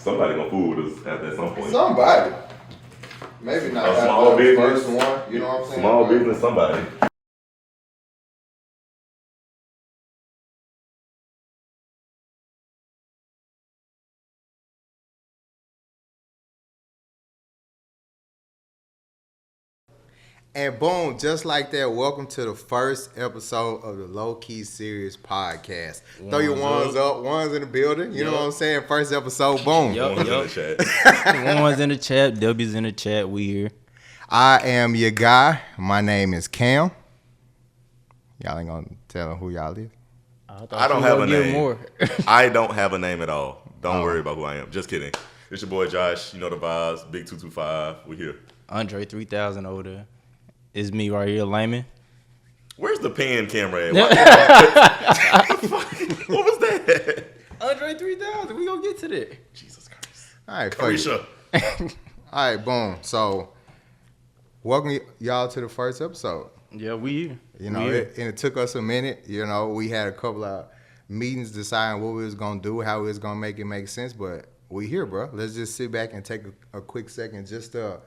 Somebody gonna fool with us at some point. Somebody. Maybe not. A small business. First one. You know what I'm saying? Small business, somebody. And boom, just like that, welcome to the first episode of the Lowkey Serious podcast. Throw your ones up, ones in the building. You know what I'm saying? First episode, boom. Ones in the chat. One's in the chat, W's in the chat, we here. I am your guy. My name is Cam. Y'all ain't gonna tell them who y'all is? I don't have a name. I don't have a name at all. Don't worry about who I am. Just kidding. It's your boy Josh. You know the vibes. Big 225. We here. Andre 3000 older. It's me right here, Layman. Where's the pan camera at? What was that? Andre 3000. We gonna get to that. Jesus Christ. All right, Carisha. All right, boom. So, welcome y'all to the first episode. Yeah, we here. You know, it took us a minute. You know, we had a couple of meetings deciding what we was gonna do, how we was gonna make it make sense. But we here, bro. Let's just sit back and take a quick second just to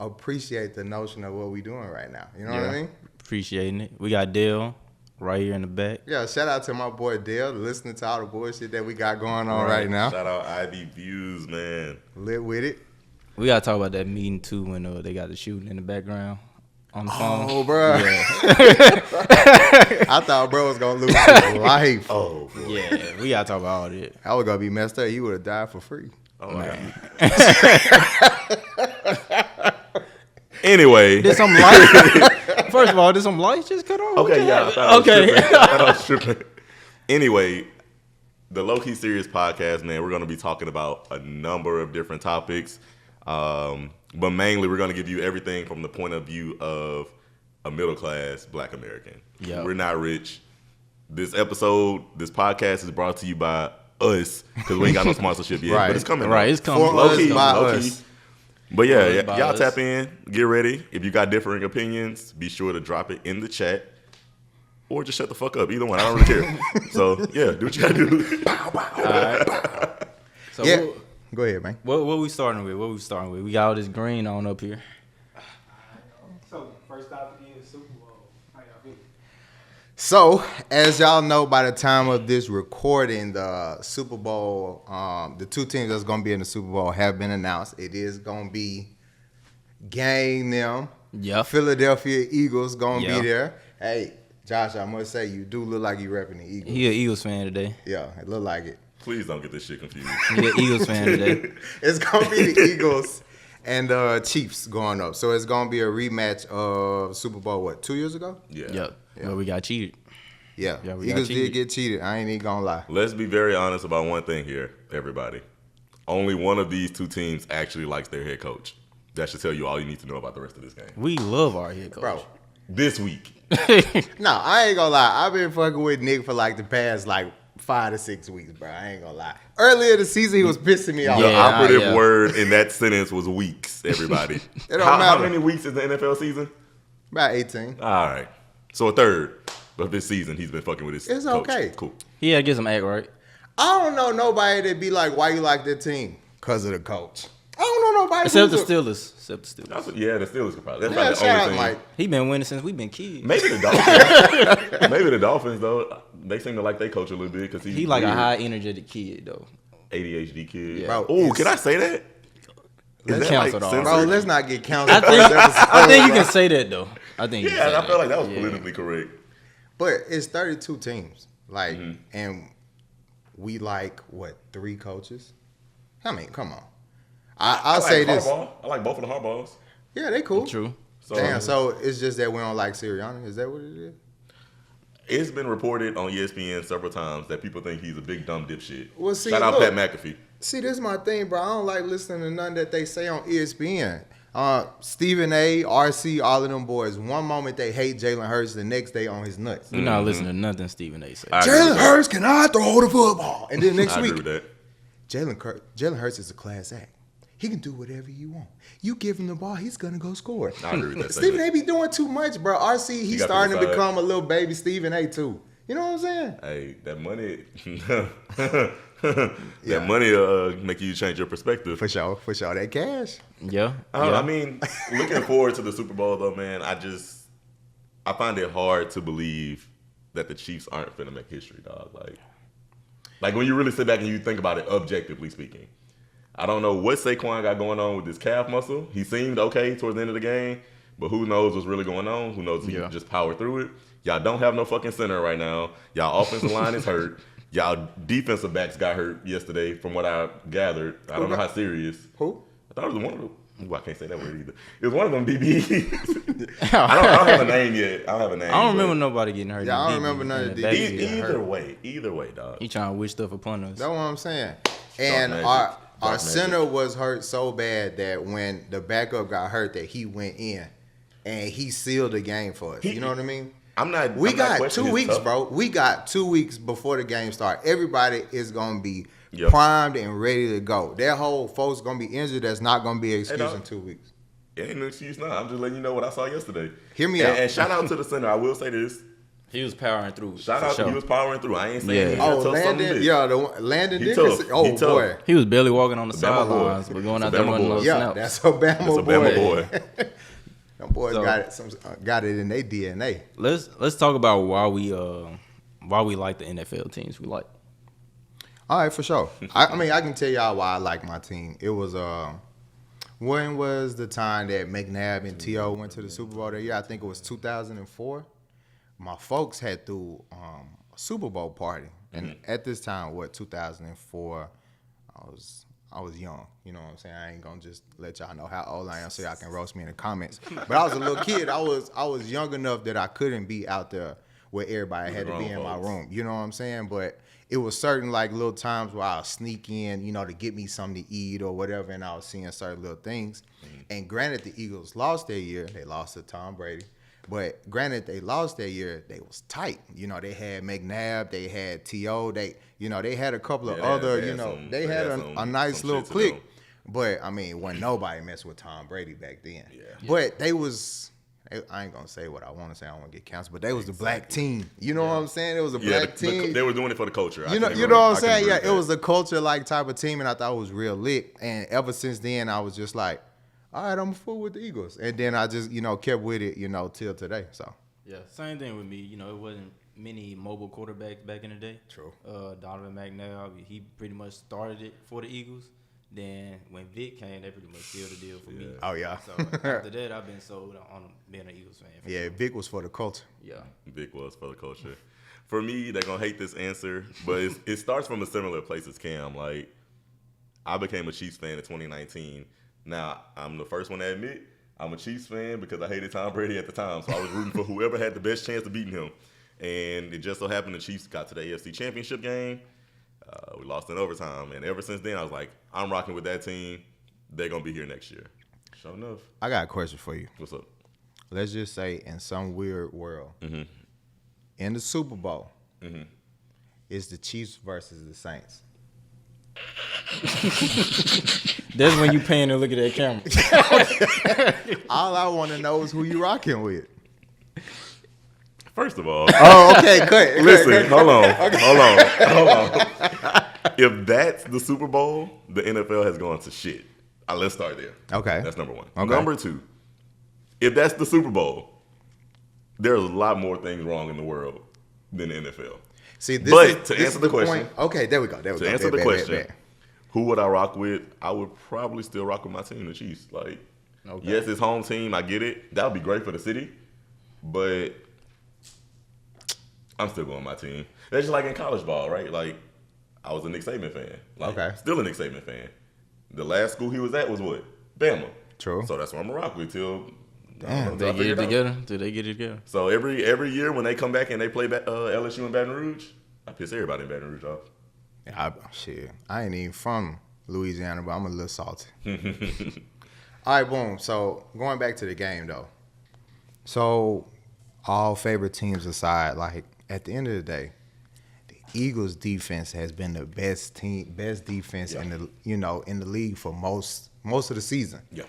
appreciate the notion of what we doing right now. You know what I mean? Appreciating it. We got Dale right here in the back. Yeah, shout out to my boy Dale, listening to all the bullshit that we got going on right now. Shout out Ivy Views, man. Lit with it. We gotta talk about that meeting too when they got the shooting in the background on the phone. Oh, bro. Yeah. I thought bro was gonna lose his life. Oh, boy. Yeah, we gotta talk about all that. I was gonna be messed up. He would have died for free. Oh, my God. Anyway. Did some lights? First of all, did some lights just cut off? Okay, yeah. I was tripping. Anyway, the Lowkey Serious podcast, man, we're going to be talking about a number of different topics. But mainly, we're going to give you everything from the point of view of a middle-class Black American. Yep. We're not rich. This podcast is brought to you by us because we ain't got no sponsorship yet. Right. But it's coming. Right, it's coming. For us, by us. But yeah, By y'all us. tap in, get ready. If you got differing opinions, be sure to drop it in the chat. Or just shut the fuck up. Either one. I don't really care. So, yeah, do what you got to do. All right. So Yeah. Go ahead, man. what we starting with? We got all this green on up here. So, first topic is Super Bowl. How y'all feel? So, as y'all know, by the time of this recording, the Super Bowl, the two teams that's going to be in the Super Bowl have been announced. It is going to be Gang them. Yeah. Philadelphia Eagles going to Yeah. be there. Hey, Josh, I must say, you do look like you repping the Eagles. He an Eagles fan today. Yeah, it look like it. Please don't get this shit confused. He an Eagles fan today. It's going to be the Eagles and Chiefs going up. So, it's going to be a rematch of Super Bowl, 2 years ago? Yeah. Yep. Well, we got cheated. Yeah, Yeah, we got Eagles did cheated. get cheated. I ain't even going to lie. Let's be very honest about one thing here, everybody. Only one of these two teams actually likes their head coach. That should tell you all you need to know about the rest of this game. We love our head coach. Bro. This week. No, I ain't gonna lie. I've been fucking with Nick for like the past 5 to 6 weeks, bro. I ain't gonna lie. Earlier this season, he was pissing me off. The Yeah. operative word in that sentence was weeks, everybody. It don't how matter. many weeks is the NFL season? About 18. All right. So a third of this season, he's been fucking with his It's coach. okay. Cool. He had to get some act right. I don't know nobody that be like, why you like that team? Because of the coach. I don't know nobody. Except the who's a- Steelers. That's what, yeah, the Steelers could probably. That's Yeah, probably the shout out only thing. Mike. He been winning since we been kids. Maybe the Dolphins. Maybe the Dolphins, though. They seem to like their coach a little bit because He like a high energetic kid though. ADHD kid. Yeah. Bro, Oh, it's- can I say that? Is that Canceled all. censored? Bro, let's not get counted. I think you can say that though. I think you can say Yeah, I felt that. like that was Yeah. politically correct. But it's 32 teams. Mm-hmm. And we like, 3 coaches? I mean, come on. I'll say this. Harbaugh. I like both of the Harbaughs. Yeah, they cool. True. So, Damn, so it's just that we don't like Sirianni? Is that what it is? it's been reported on ESPN several times that people think he's a big dumb dipshit. Well, see, Shout out look. Pat McAfee. See, this is my thing, bro. I don't like listening to nothing that they say on ESPN. Stephen A, RC, all of them boys. One moment they hate Jalen Hurts, the next day on his nuts. You're not listening to nothing Stephen A. say. I agree with Jalen that. Hurts cannot throw the football. And then next I agree week, with that. Jalen Hurts is a class act. He can do whatever you want. You give him the ball, he's gonna go score. I agree with that Stephen statement. A be doing too much, bro. RC, he's got to starting to decide. become a little baby Stephen A too. You know what I'm saying? Hey, that money. That money make you change your perspective. For sure, that cash. Yeah. I mean, looking forward to the Super Bowl though, man. I find it hard to believe that the Chiefs aren't finna make history, dog. Like when you really sit back and you think about it, objectively speaking. I don't know what Saquon got going on with his calf muscle. He seemed okay towards the end of the game, but who knows what's really going on? Who knows if he can just power through it? Y'all don't have no fucking center right now. Y'all offensive line is hurt. Y'all defensive backs got hurt yesterday, from what I gathered. I don't know how serious. Who? I thought it was one of them. Ooh, I can't say that word either. It was one of them DBs. I don't have a name yet. I don't remember nobody getting hurt. Yeah, I don't remember none of the DBs. Either way, dog. He trying to wish stuff upon us. That's what I'm saying. And our center was hurt so bad that when the backup got hurt, that he went in and he sealed the game for us. You know what I mean? We got 2 weeks, bro. We got 2 weeks before the game start. Everybody is gonna be primed and ready to go. Their whole folks gonna be injured. That's not gonna be an excuse in 2 weeks. It ain't no excuse now. I'm just letting you know what I saw yesterday. Hear me out. And shout out to the center. I will say this. He was powering through. Shout out, he was powering through. I ain't saying he tough Landon. Landon he Dickinson. Tough. He Boy. He was barely walking on the sidelines, but going out there running those snaps. That's a Bama boy. boy. Them boys got it in their DNA. Let's talk about why we like the NFL teams we like. All right, for sure. I mean, I can tell y'all why I like my team. It was when was the time that McNabb and T.O. went to the Super Bowl that year? I think it was 2004. My folks had threw a Super Bowl party, and at this time, 2004, I was young. You know what I'm saying? I ain't gonna just let y'all know how old I am so y'all can roast me in the comments. But I was a little kid. I was young enough that I couldn't be out there where everybody had to be in my room. You know what I'm saying? But it was certain like little times where I'll sneak in, to get me something to eat or whatever, and I was seeing certain little things. And granted, the Eagles lost that year. They lost to Tom Brady. But granted, they lost that year. They was tight. They had McNabb. They had T.O. They had a couple of other, they had a nice little clique. But, I mean, when nobody messed with Tom Brady back then. Yeah. But they was, I ain't going to say what I want to say. I don't want to get canceled. But they was the black team. You know what I'm saying? It was a black team. They were doing it for the culture. You know what I'm saying? Yeah, it was a culture-like type of team, and I thought it was real lit. And ever since then, I was just like, all right, I'm a fool with the Eagles. And then I just, kept with it, till today. So yeah, same thing with me. It wasn't many mobile quarterbacks back in the day. True. Donovan McNabb, he pretty much started it for the Eagles. Then when Vic came, they pretty much sealed the deal for me. Oh, yeah. So after that, I've been sold on being an Eagles fan. Yeah, sure. Vic was for the culture. Yeah. Vic was for the culture. For me, they're going to hate this answer, but it starts from a similar place as Cam. Like, I became a Chiefs fan in 2019. Now, I'm the first one to admit I'm a Chiefs fan because I hated Tom Brady at the time. So I was rooting for whoever had the best chance of beating him. And it just so happened the Chiefs got to the AFC Championship game. We lost in overtime. And ever since then, I was like, I'm rocking with that team. They're going to be here next year. Sure enough. I got a question for you. What's up? Let's just say in some weird world, in the Super Bowl, it's the Chiefs versus the Saints. That's when you paying to look at that camera. All I want to know is who you rocking with. First of all. Oh, okay, cut. Listen, hold on. If that's the Super Bowl, the NFL has gone to shit. Let's start there. Okay. That's number one. Okay. Number two, if that's the Super Bowl, there's a lot more things wrong in the world than the NFL. See, to answer the question. Okay, there we go. To answer the question, who would I rock with? I would probably still rock with my team, the Chiefs. Like, yes, it's home team. I get it. That would be great for the city. But I'm still going with my team. That's just like in college ball, right? Like, I was a Nick Saban fan. Like, still a Nick Saban fan. The last school he was at was what? Bama. True. So that's what I'm going to rock with till they get it together. Till they get it together. So every year when they come back and they play LSU in Baton Rouge, I piss everybody in Baton Rouge off. I ain't even from Louisiana, but I'm a little salty. All right, boom. So going back to the game, though. So all favorite teams aside, like at the end of the day, the Eagles' defense has been the best defense in the in the league for most of the season. Yeah.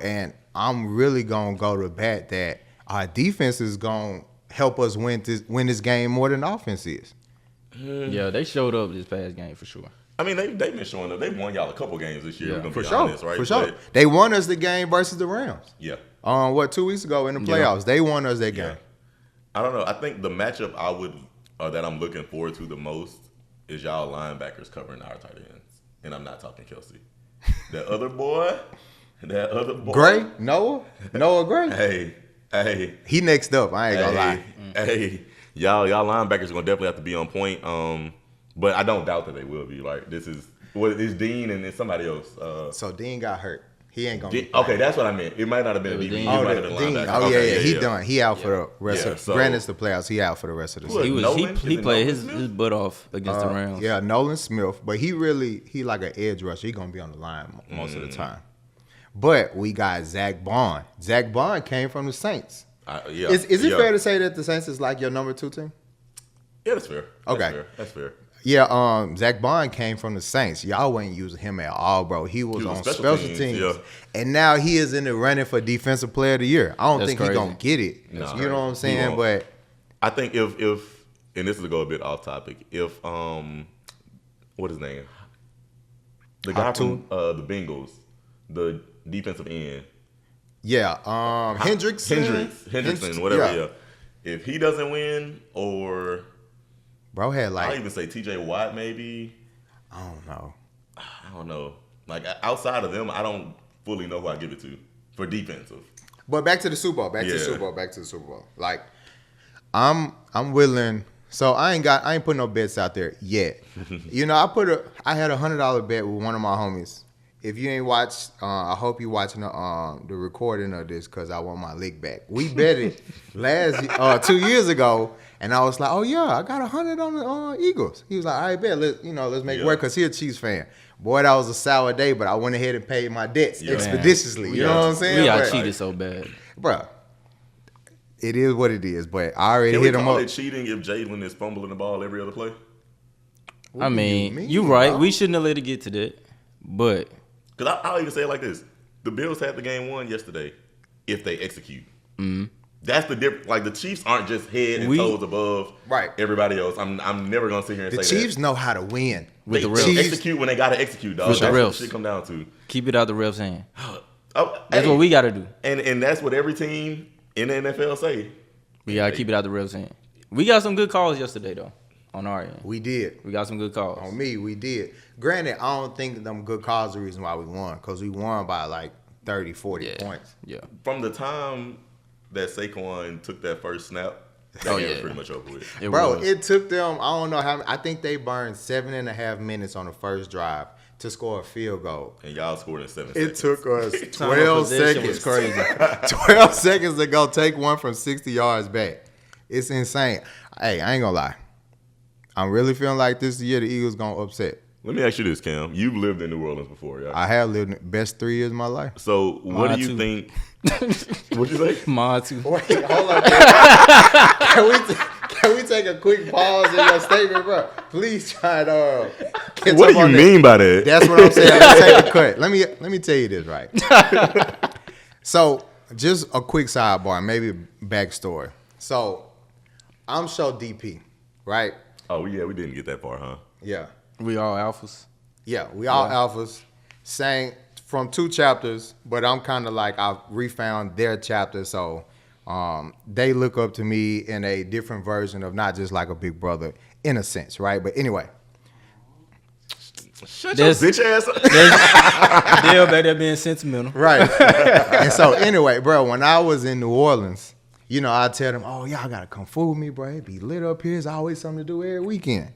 And I'm really gonna go to bat that our defense is gonna help us win this game more than offense is. Yeah, they showed up this past game for sure. I mean, they've been showing up. They won y'all a couple games this year. Yeah, We're gonna For be sure. honest, right? For sure. But, They won us the game versus the Rams. yeah. 2 weeks ago in the playoffs. They won us that Yeah. game. I don't know. I think the matchup that I'm looking forward to the most is y'all linebackers covering our tight ends, and I'm not talking Kelsey. That other boy. Gray? Noah Gray? Hey. He next up. I ain't gonna lie. Hey, y'all linebackers are gonna definitely have to be on point. But I don't doubt that they will be. Like this is it's Dean and then somebody else. So Dean got hurt. He ain't gonna. Okay, that's what I meant. It might not have been a DB. Dean. It might have been a Dean. linebacker. Oh Okay, yeah. He done. He out for the rest Yeah, of. so- Granted, it's the playoffs. He out for the rest of the Who season. Nolan? He Is it played Nolan Smith? his butt off against the Rams. Yeah, Nolan Smith, but he like an edge rusher. He gonna be on the line most of the time. But we got Zach Bond. Zach Bond came from the Saints. Yeah. Is it fair to say that the Saints is like your number 2 team? Yeah, that's fair. Okay. That's fair. Yeah, Zach Bond came from the Saints. Y'all wasn't using him at all, bro. He was on special teams. yeah. And now he is in the running for Defensive Player of the Year. I don't That's think crazy. he gonna get it. Nah, You know what I'm he saying? won't. But I think if and this is to go a bit off topic. If what his name? The guy from the Bengals, the defensive end. yeah, Hendrickson, whatever. Yeah. If he doesn't win, or Bro had I'll like, even say T.J. Watt, maybe. I don't know. I don't know. Like outside of them, I don't fully know who I give it to for defensive. But back to the Super Bowl. Back to the Yeah. Super Bowl. Like, I'm willing. So I ain't putting no bets out there yet. You know, I had $100 bet with one of my homies. If you ain't watched, I hope you watching the recording of this because I want my lick back. We bet it 2 years ago, and I was like, oh yeah, I got 100 on the Eagles. He was like, all right, bet, let's make it work because he a Chiefs fan. Boy, that was a sour day, but I went ahead and paid my debts expeditiously. You know what I'm saying? We got But, cheated so bad. bruh, it is what it is. But I already Can we hit him call up. it cheating if Jalen is fumbling the ball every other play? I mean, mean, you right. bro? We shouldn't have let it get to that. But Because I'll even say it like this: the Bills had the game won yesterday if they execute. That's the difference. Like the Chiefs aren't just head and toes above everybody else. I'm never gonna sit here and The say Chiefs know how to win. with they the just refs, execute when they gotta execute, dog. With the That's what refs. shit come down to. keep it out the refs' hand. Oh, That's hey, what we got to do. and that's what every team in the NFL say. We got to keep it out the refs' hand. We got some good calls yesterday, though, on our end. We did. We got some good calls. On me, we did. Granted, I don't think them good calls are the reason why we won because we won by like 30, 40 points. Yeah. From the time that Saquon took that first snap, that Oh, game yeah. was pretty much over with. It Bro, was. it took them, I don't know how, I think they burned 7.5 minutes on the first drive to score a field goal. And y'all scored in 7 It seconds. took us Time of 12 possession seconds. was crazy. 12 seconds to go take one from 60 yards back. It's insane. Hey, I ain't gonna lie. I'm really feeling like this year the Eagles gonna upset. Let me ask you this, Cam. You've lived in New Orleans before, yeah? I have lived the best 3 years of my life. So what Mine do you too. think? What'd you say? Mine too. Wait, hold on. Can we take a quick pause in your statement, bro? Please try to catch What up do you on that. mean by that? That's what I'm saying. Let's take a cut. Let me tell you this, right? So, just a quick sidebar, maybe backstory. So, I'm show DP, right? Oh yeah, we didn't get that far, huh? Yeah. We all alphas. Yeah, we all alphas. Saying from 2 chapters, but I'm kind of like I've refound their chapter, so they look up to me in a different version of not just like a big brother in a sense, right? But anyway, Shut There's- your bitch ass up. Dale back there being sentimental. right. And so anyway, bro, when I was in New Orleans, you know, I tell them, oh, y'all gotta come fool me, bro. It be lit up here. It's always something to do every weekend.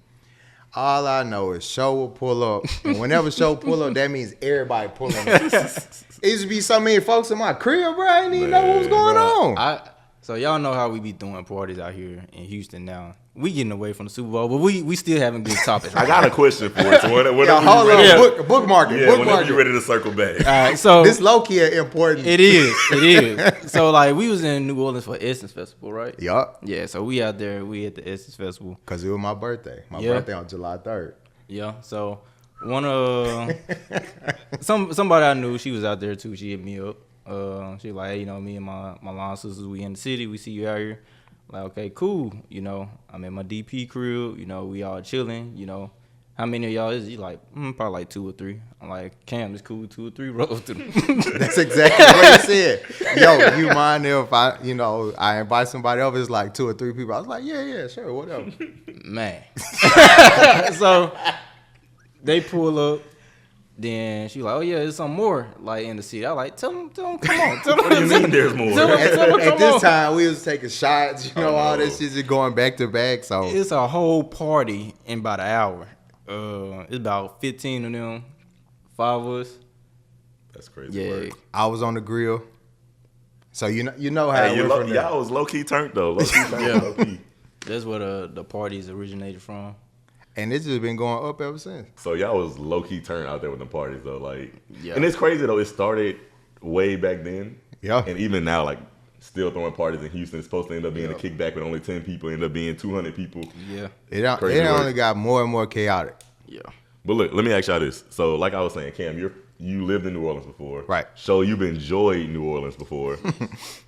All I know is Show will pull up. And whenever Show pull up, that means everybody pulling up. It used to be so many folks in my crib, bro. I didn't even know what was going on. So y'all know how we be throwing parties out here in Houston now. We getting away from the Super Bowl, but we still having good topics. I got a question for you. So whenever Yeah, you hold on. ready, Bookmark it. yeah, Bookmark whenever it. you're ready to circle back. All right, so This Lowkey important. it is. So like we was in New Orleans for Essence Festival, right? Yup. Yeah, so we out there, we at the Essence Festival. Because it was my birthday. My Yeah. birthday on July 3rd. Yeah, so somebody I knew, she was out there too. She hit me up. She was like, hey, you know, me and my line sisters, we in the city. We see you out here. Like, okay, cool. You know, I'm at my DP crib. You know, we all chilling. You know, how many of y'all is he? Like, probably like 2 or 3. I'm like, Cam, it's cool, 2 or 3 roll through. That's exactly what he said. Yo, you mind if I invite somebody over? It's like 2 or 3 people. I was like, yeah, sure, whatever. Man. So they pull up. Then she like, oh yeah, there's some more like in the city. I like, tell them, come on. What do you mean there's more? At this time, we was taking shots, all this shit just going back to back. So it's a whole party in about an hour. It's about 15 of them, 5 of us. That's crazy. Yeah, work. I was on the grill. So you know how Hey, it went from there. y'all was low key turned though. Low key turned. Yeah. Low key. that's where the parties originated from. And it's just been going up ever since. So y'all was low key turned out there with the parties though, like. Yeah. And it's crazy though. It started way back then. Yeah. And even now, like, still throwing parties in Houston. It's supposed to end up being a kickback with only 10 people. End up being 200 people. Yeah, It Crazy work. only got more and more chaotic. yeah. But look, let me ask y'all this. So, like I was saying, Cam, you lived in New Orleans before, Right. So you've enjoyed New Orleans before.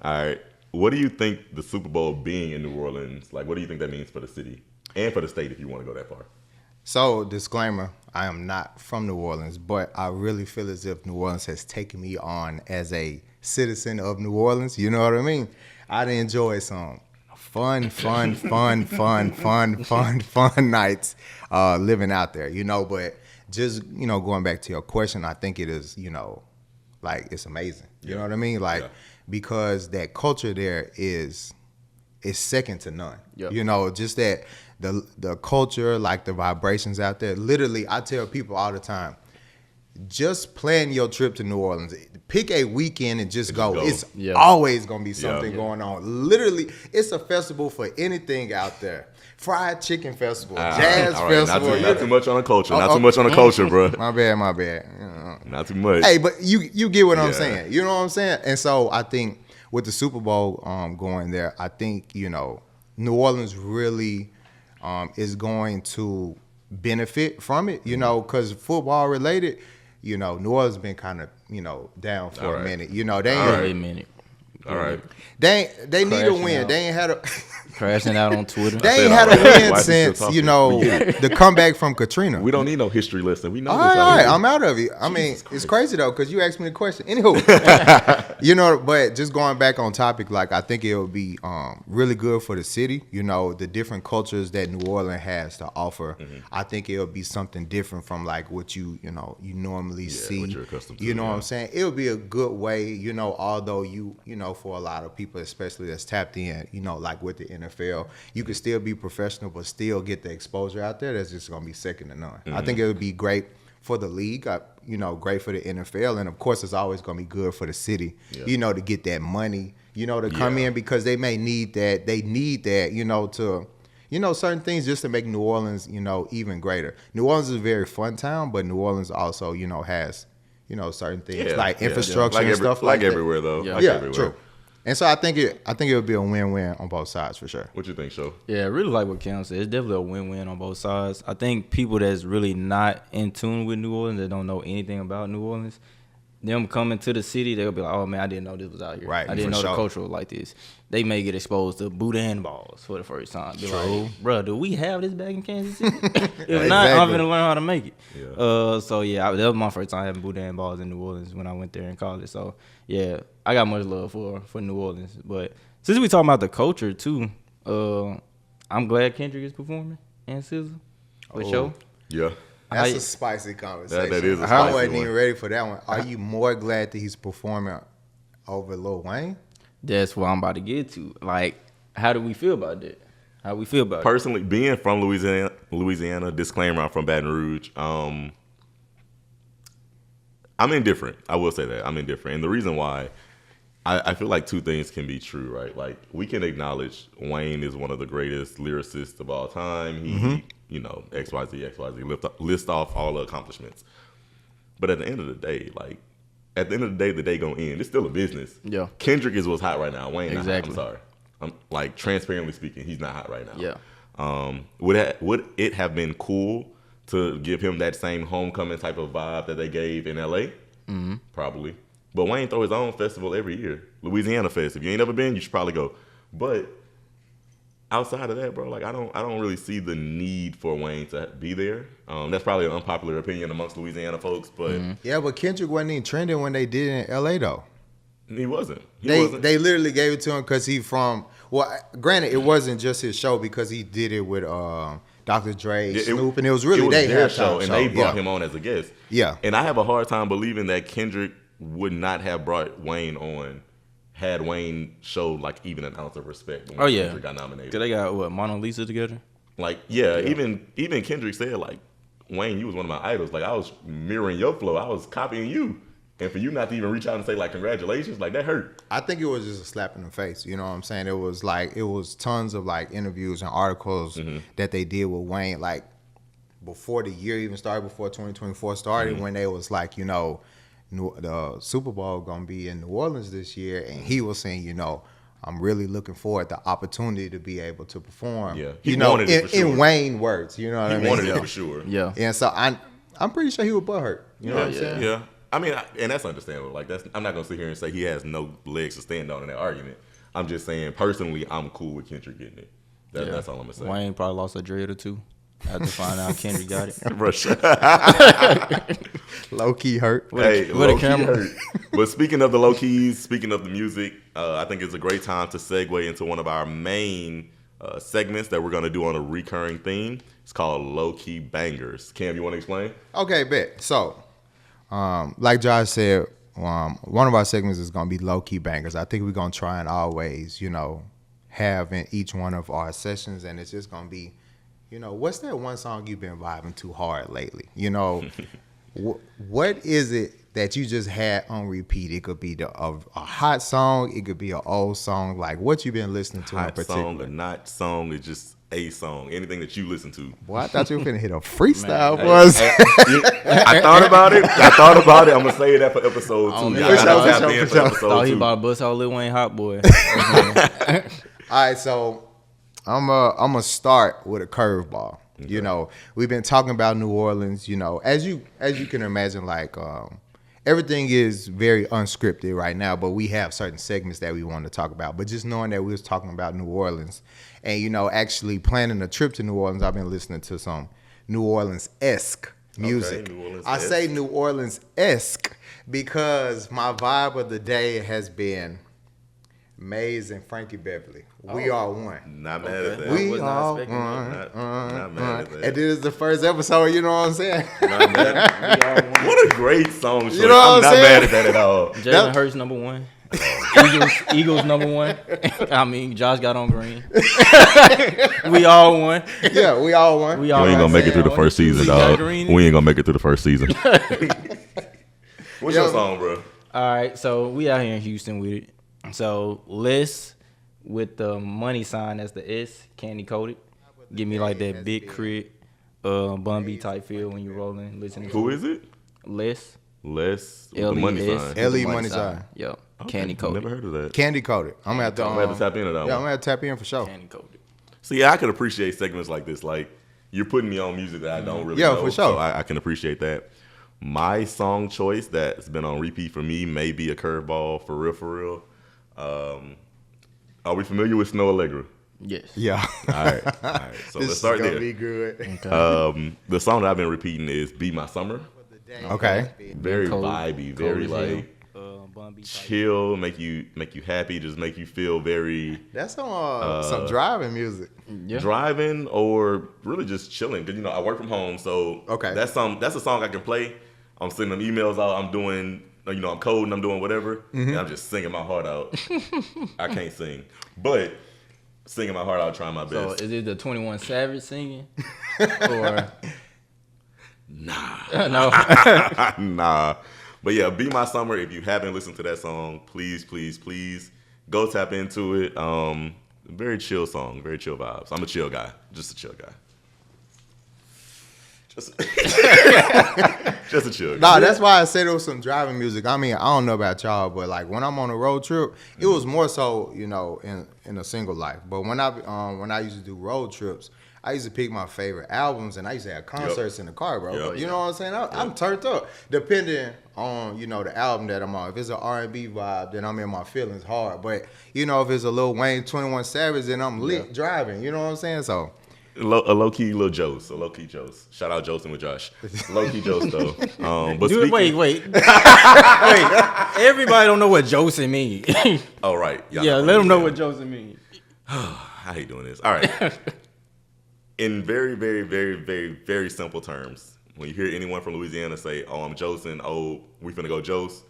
All right. What do you think the Super Bowl being in New Orleans, like, what do you think that means for the city and for the state if you want to go that far? So, disclaimer, I am not from New Orleans, but I really feel as if New Orleans has taken me on as a citizen of New Orleans. You know what I mean? I'd enjoy some fun nights living out there, but just, going back to your question, I think it is, like, it's amazing. You know what I mean? Like, because that culture there is second to none. Yep. Just that the culture, like the vibrations out there. Literally, I tell people all the time, just plan your trip to New Orleans. Pick a weekend and just go. It's always going to be something going on. Literally, it's a festival for anything out there. Fried chicken festival, jazz festival. Not too much on the culture. Not too much on the culture, bro. My bad. Not too much. Hey, but you get what I'm saying. You know what I'm saying? And so I think with the Super Bowl going there, I think, New Orleans really is going to benefit from it, because football related, New Orleans been kind of, down for a minute. They ain't, All right. they need a win. Out. They ain't had a Crashing out on Twitter. they ain't had a win since, the comeback from Katrina. We don't need no history lesson. We know All this. right, I'm out of it. I mean, it's crazy though, because you asked me the question. Anywho, but just going back on topic, like I think it would be really good for the city. The different cultures that New Orleans has to offer. Mm-hmm. I think it would be something different from like what you normally see. What you're accustomed to. You know what I'm saying? It would be a good way. Although for a lot of people, especially that's tapped in, like with the NFL, you could still be professional, but still get the exposure out there. That's just gonna be second to none. Mm-hmm. I think it would be great for the league, great for the NFL, and of course, it's always gonna be good for the city, to get that money, to come in because they may need that. They need that, to, certain things just to make New Orleans, even greater. New Orleans is a very fun town, but New Orleans also, has, certain things like infrastructure and stuff like that. Everywhere though. Yeah, like everywhere. True. And so I think it would be a win-win on both sides for sure. What you think, Sho? Yeah, I really like what Cam said. It's definitely a win-win on both sides. I think people that's really not in tune with New Orleans, that don't know anything about New Orleans, them coming to the city, they'll be like, oh man, I didn't know this was out here. Right, I didn't know sure. the culture was like this. They may get exposed to boudin balls for the first time. Be like, bro, do we have this back in Kansas City? If not, I'm going to learn how to make it. Yeah. That was my first time having boudin balls in New Orleans when I went there in college. So, yeah, I got much love for New Orleans. But since we talking about the culture, too, I'm glad Kendrick is performing and SZA for sure. Yeah. That's a spicy conversation. That is a I spicy wasn't one. even ready for that one. Are you more glad that he's performing over Lil Wayne? That's what I'm about to get to. Like, how do we feel about that? How we feel about it? Personally, being from Louisiana, disclaimer, I'm from Baton Rouge. I'm indifferent. I will say that. I'm indifferent. And the reason why, I feel like two things can be true, right? Like, we can acknowledge Wayne is one of the greatest lyricists of all time. He, XYZ, list off all the accomplishments. But at the end of the day, the day gonna end. It's still a business. Yeah. Kendrick is what's hot right now. Wayne not hot. Exactly. I'm sorry. I'm like, transparently speaking, he's not hot right now. Yeah. Would it have been cool to give him that same homecoming type of vibe that they gave in LA? Mm-hmm. Probably. But Wayne throw his own festival every year. Louisiana Fest. If you ain't never been, you should probably go. But outside of that, bro, like I don't really see the need for Wayne to be there. That's probably an unpopular opinion amongst Louisiana folks, but Yeah, but Kendrick wasn't even trending when they did it in L.A. though. he wasn't. They literally gave it to him because he from. Well, granted, it wasn't just his show because he did it with Dr. Dre, Snoop, and it was really their show, and they brought him on as a guest. Yeah, and I have a hard time believing that Kendrick would not have brought Wayne on had Wayne showed like even an ounce of respect when Kendrick got nominated. Cause they got what, Mona Lisa together? Like, even Kendrick said, like, Wayne, you was one of my idols. Like, I was mirroring your flow. I was copying you. And for you not to even reach out and say, like, congratulations, like, that hurt. I think it was just a slap in the face. You know what I'm saying? It was tons of like interviews and articles that they did with Wayne, like before the year even started, before 2024 started, when they was like, you know, the Super Bowl gonna be in New Orleans this year, and he was saying, you know, I'm really looking forward to the opportunity to be able to perform. Yeah, he wanted it for sure. In Wayne words, you know what I mean? He wanted it for sure. Yeah, and so I'm pretty sure he was butthurt. You know what I'm saying? Yeah. I mean, and that's understandable. Like, I'm not gonna sit here and say he has no legs to stand on in that argument. I'm just saying, personally, I'm cool with Kendrick getting it. That's all I'm gonna say. Wayne probably lost a dread or two after finding out Kendrick got it. Low key hurt. Hey, with a camera. Hurt. But speaking of the low keys, speaking of the music, I think it's a great time to segue into one of our main segments that we're gonna do on a recurring theme. It's called Lowkey Bangers. Cam, you want to explain? Okay, bet. So, like Josh said, one of our segments is gonna be Lowkey Bangers. I think we're gonna try and always, you know, have in each one of our sessions, and it's just gonna be, you know, what's that one song you've been vibing too hard lately? You know, what is it that you just had on repeat? It could be a hot song, it could be an old song. Like, what you been listening to in particular? Hot song, a not song, it's just a song. Anything that you listen to. Boy, I thought you were finna hit a freestyle, boys. I thought about it. I'm gonna save that for episode 2. For sure. Thought he about to bust out Lil Wayne Hot Boy. All right, so I'm gonna start with a curveball. Okay. You know, we've been talking about New Orleans. You know, as you can imagine, like everything is very unscripted right now, but we have certain segments that we want to talk about. But just knowing that we was talking about New Orleans, and you know, actually planning a trip to New Orleans, I've been listening to some New Orleans-esque music. Okay, I say New Orleans-esque because my vibe of the day has been Maze and Frankie Beverly. We are one. Not mad at that. We are one. Not mad at that. And this is the first episode, you know what I'm saying? Not mad. What a great song. You know what I'm not saying? Mad at that at all. Jalen Hurts #1. Eagles #1. I mean, Josh got on green. We all won. Yeah, we all won. We ain't gonna make it through the first season, dog. We ain't gonna make it through the first season. What's your song, bro? All right, so we out here in Houston with it. So Les with the money sign as the S, candy coated. Give me like that big crit, Bun B type feel when you rolling, listening. Who is it? Les with the money sign. L.E. money sign. Yep. Okay. Candy coated. Never heard of that. Candy coated. I'm gonna have to tap into that one. Yeah, I'm gonna have to tap in for sure. Candy coated. See, I could appreciate segments like this. Like, you're putting me on music that I don't really know. Yeah, for sure. So I can appreciate that. My song choice that's been on repeat for me may be a curveball, for real. Are we familiar with Snow Allegra? Yes. Yeah. All right. So let's start there. This is gonna be good. Okay. The song that I've been repeating is "Be My Summer." Okay. Very vibey, very like chill, make you happy, just make you feel very. That's some driving music. Yeah. Driving or really just chilling, because you know I work from home, so okay. That's a song I can play. I'm sending them emails out. I'm doing, you know, I'm coding. I'm doing whatever, and I'm just singing my heart out. I can't sing, but singing my heart out, trying my best. So is it the 21 Savage singing, or nah? No. Nah. But yeah, "Be My Summer." If you haven't listened to that song, please go tap into it. Very chill song, very chill vibes. I'm a chill guy, just a chill guy. Just a chill guy. Nah, that's why I said it was some driving music. I mean, I don't know about y'all, but like when I'm on a road trip, it was more so, you know, in a single life. But when I used to do road trips, I used to pick my favorite albums, and I used to have concerts in the car, bro. Yep. You know what I'm saying? I'm turned up, depending on the album that I'm on. If it's an R&B vibe, then I'm in my feelings hard. But if it's a Lil Wayne, 21 Savage, then I'm lit driving. You know what I'm saying? So. A low-key Lil Jose. A low-key Jose. Shout out Joseph with Josh. Low-key Jose, though. But Dude, speaking, wait. Everybody don't know what Joseph mean. Oh, right. Y'all Yeah, know let them know what Louisiana. Joseph mean. I hate doing this. All right. In very, very, very, very, very simple terms, when you hear anyone from Louisiana say, "Oh, I'm Josin," "Oh, we finna go Jose,"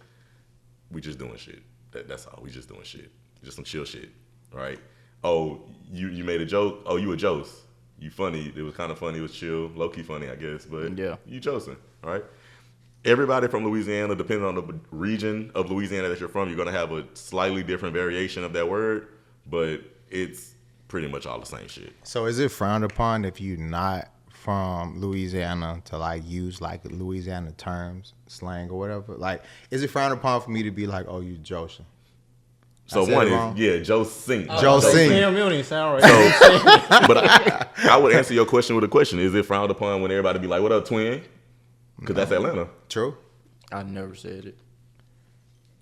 we just doing shit. That's all. We just doing shit. Just some chill shit, right? Oh, you made a joke. Oh, you a Jose. You funny. It was kind of funny. It was chill. Low-key funny, I guess. But Yeah. you Josin, right? Everybody from Louisiana, depending on the region of Louisiana that you're from, you're going to have a slightly different variation of that word, but it's pretty much all the same shit. So is it frowned upon if you're not from Louisiana to like use like Louisiana terms, slang or whatever? Like, is it frowned upon for me to be like, "Oh, you Joshin"? So said one it is, wrong? Josin. Josin. Damn, you don't even sound right. But I would answer your question with a question. Is it frowned upon when everybody be like, "What up, twin?" Because that's Atlanta. True. I never said it.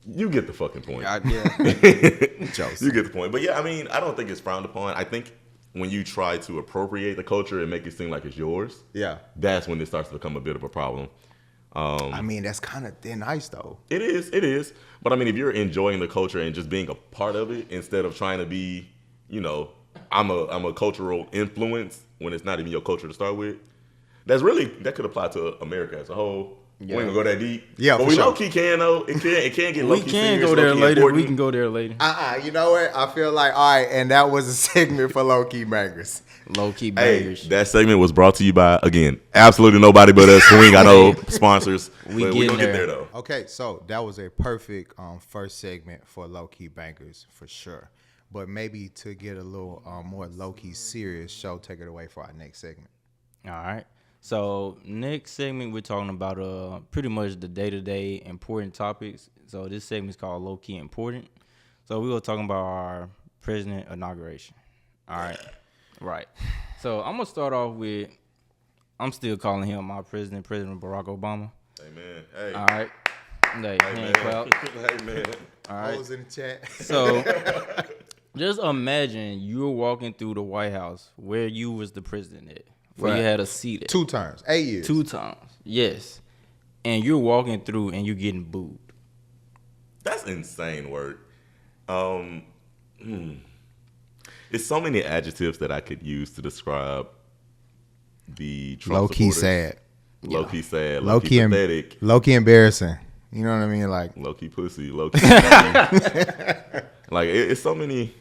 You get the fucking point. Yeah. You get the point. But yeah, I mean, I don't think it's frowned upon. I think when you try to appropriate the culture and make it seem like it's yours, Yeah. that's when it starts to become a bit of a problem. I mean, that's kind of thin ice though. It is. But I mean, if you're enjoying the culture and just being a part of it instead of trying to be, I'm a cultural influence when it's not even your culture to start with, that could apply to America as a whole. We ain't gonna go that deep. Yeah, but for we sure. low-key can though. It can get We low-key can serious, go there low-key later. important. We can go there later. You know what? I feel like, all right, and that was a segment for Lowkey Bangers. Lowkey Hey, Bangers. that segment was brought to you by, again, absolutely nobody but us. We ain't got no sponsors. We But getting gonna get there. there though. Okay, so that was a perfect first segment for Lowkey Bangers for sure. But maybe to get a little more Lowkey serious show, take it away for our next segment. All right. So next segment, we're talking about pretty much the day-to-day important topics. So this segment is called Lowkey Important. So we were talking about our president inauguration. All right. Right. So I'm going to start off with, I'm still calling him my president, President Barack Obama. Amen. Hey. All right. Hey, hand clap. Hey, man. All right. Those in the chat. So just imagine you're walking through the White House where you was the president at, where you Right. had a seat at. 2 terms, 8 years. 2 times. Yes. And you're walking through and you're getting booed. That's insane work. It's so many adjectives that I could use to describe the Trump Low-key supporters. sad. Low-key sad. Low-key Low-key pathetic. Low-key embarrassing. You know what I mean? Like, Low-key pussy. Low-key funny. Like, it's so many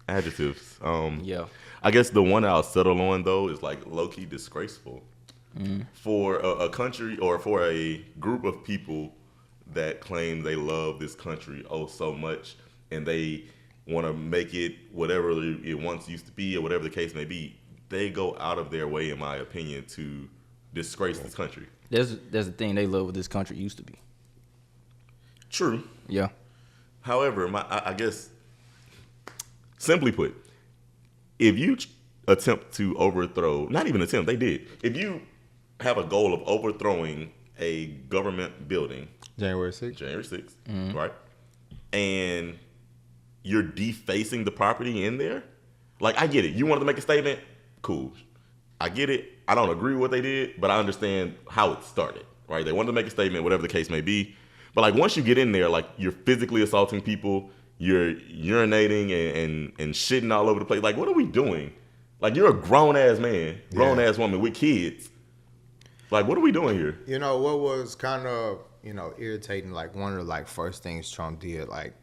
adjectives. Yeah. I guess the one I'll settle on, though, is like low-key disgraceful. For a country or for a group of people that claim they love this country so much and they want to make it whatever it once used to be or whatever the case may be, they go out of their way, in my opinion, to disgrace this country. That's the thing. They love what this country used to be. True. Yeah. However, I guess, simply put, if you attempt to overthrow, not even attempt, they did. If you have a goal of overthrowing a government building, January 6th. January 6th, right? And you're defacing the property in there. Like, I get it. You wanted to make a statement? Cool. I get it. I don't agree with what they did, but I understand how it started, right? They wanted to make a statement, whatever the case may be. But, like, once you get in there, like, you're physically assaulting people, you're urinating and shitting all over the place. Like, what are we doing? Like, you're a grown-ass man, grown-ass woman with kids. Like, what are we doing here? You know, what was kind of, irritating, like, one of the, like, first things Trump did, like,